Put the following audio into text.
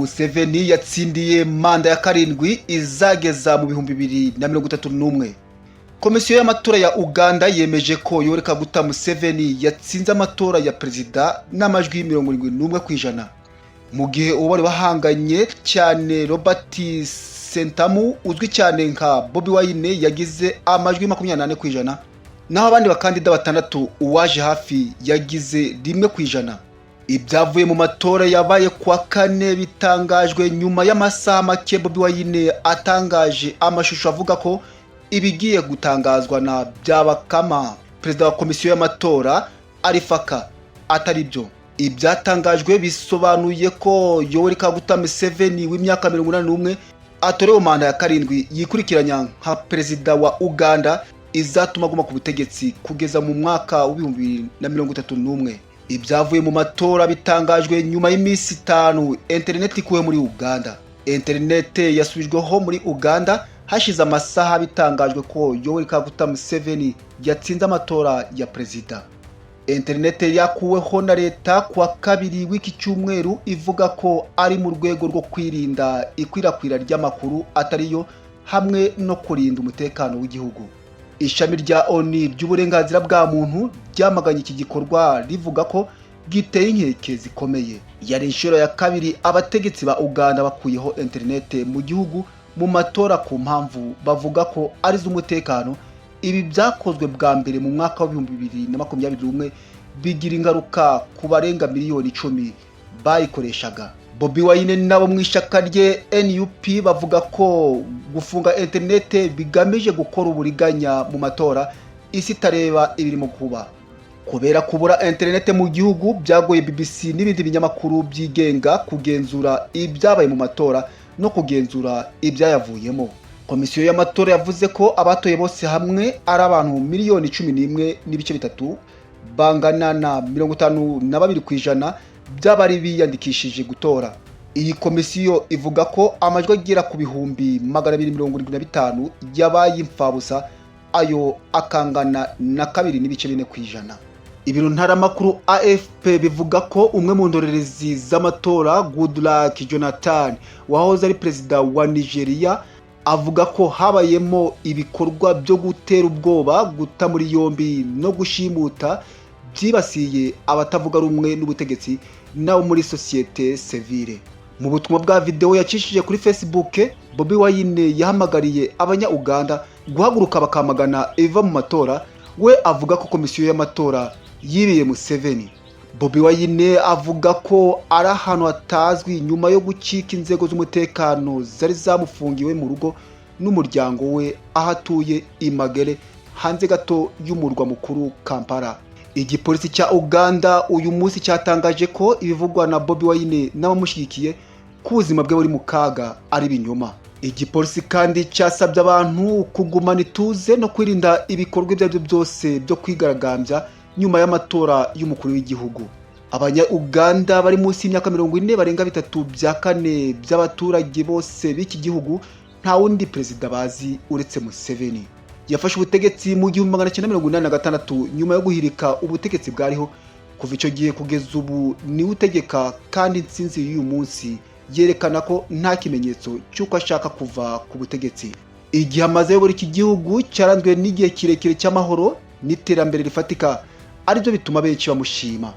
Museveni yatsindiye manda ya karindwi izageza mu 2031. Komisiyo y'amatora ya Uganda yemeje ko Yoweri Kaguta Museveni yatsinze amatora ya perezida n'amajwi 71%. Mu gihe uwo bari bahanganye cyane Robert Sentamu uzwi cyane nka Bobi Wine yagize amajwi 28%, naho abandi bakandida batandatu uwaje hafi yagize 1%. Ibyavuye mu matora yabaye kwa kane bitangajwe nyuma y'amasaha make Bobi Wine atangaje amashusho avuga ko ibigiye gutangazwa na Byabakama, perezida wa komisiyo y'amatora arifaka atari byo. Ibyatangajwe bisobanuye ko Yoweri Kaguta Museveni w'imyaka 81 atorewe manda ya karindwi yikurikiranya nka perezida wa Uganda izatuma aguma ku butegetsi kugeza mu mwaka wa 2031. Ibyavuye mu matora bitangajwe nyuma y'iminsi 5 internet ikuwe muri Uganda. Internet yasubijweho muri Uganda hashize amasaha bitangajwe ko Yoweri Kaguta Museveni yatsinze amatora ya perezida. Internet yakuweho na leta kwa kabiri w'iki cyumweru ivuga ko ari mu rwego rwo kwirinda ikwirakwira ry'amakuru atariyo hamwe no kurinda umutekano w'igihugu. Ishami rya ONU ry'uburenganzira bwa muntu ryamaganye iki gikorwa rivuga ko giteye inkeke zikomeye. Yari inshuro ya kabiri abategetsi ba Uganda bakuyeho internet mu gihugu mu matora ku mpamvu bavuga ko ari z'umutekano. Ibi byakozwe bwa mbere mu mwaka wa 2021 bigira ingaruka ku barenga miliyoni 10 bayikoreshaga. Bobi Wine nabo mu ishaka rye NUP bavuga ko gufunga internet bigamije gukora uburiganya mu matora isi tareba ibirimo kuba. Kubera kubura internet mu gihugu byagoye BBC n'ibindi binyamakuru byigenga kugenzura ibyabaye mu matora no kugenzura ibyayavuyemo. Komisiyo y'amatora yavuze ko abatoye bose hamwe ari abantu miliyoni 11.3 bangana na 52% by'abari biyandikishije gutora. Iyi komisiyo ivuga ko amajwi agera ku bihumbi 275 yabaye imfabusa, ayo akangana na 2.4%. Ibiro ntaramakuru AFP bivuga ko umwe mu ndorerezi z'amatora Goodluck Jonathan wahoze ari perezida wa Nigeria avuga ko habayemo ibikorwa byo gutera ubwoba, guta muri yombi no gushimuta byibasiye abatavuga rumwe n'ubutegetsi nabo muri societe civile. Mu butumwa bwa video yacishije kuri Facebook, Bobi Wine yahamagariye abanya-Uganda guhaguruka bakamagana iva mu matora. We avuga ko komisiyo y'amatora yibiye Museveni. Bobi Wine avuga ko ari ahantu hatazwi nyuma yo gucika inzego z'umutekano zari zamufungiwe mu rugo n'umuryango we ahatuye Imagere hanze gato y'umurwa mukuru Kampala. Igipolisi cya Uganda uyu munsi cyatangaje ko ibivugwa na Bobi Wine n'abamushyigikiye ku buzima bwe buri mu kaga ari binyoma. Igipolisi kandi cyasabye abantu kugumana ituze no kwirinda ibikorwa byabyo byose byo kwigaragambya nyuma y'amatora y'umukuru w'igihugu. Abanya-Uganda bari munsi y'imyaka 40 barenga 3/4 by'abaturage bose b'iki gihugu nta wundi perezida bazi uretse Museveni. Yafashe ubutegetsi mu 1986 nyuma yo guhirika ubutegetsi bwariho. Kuva icyo gihe kugeza ubu ni utegeka, kandi intsinzi y'uyu munsi yerekana ko nta kimenyetso cy'uko ashaka kuva ku butegetsi. Igihe amaze yobora iki gihugu cyaranzwe n'igihe kirekire cy'amahoro n'iterambere rifatika, aribyo bituma benshi bamushima.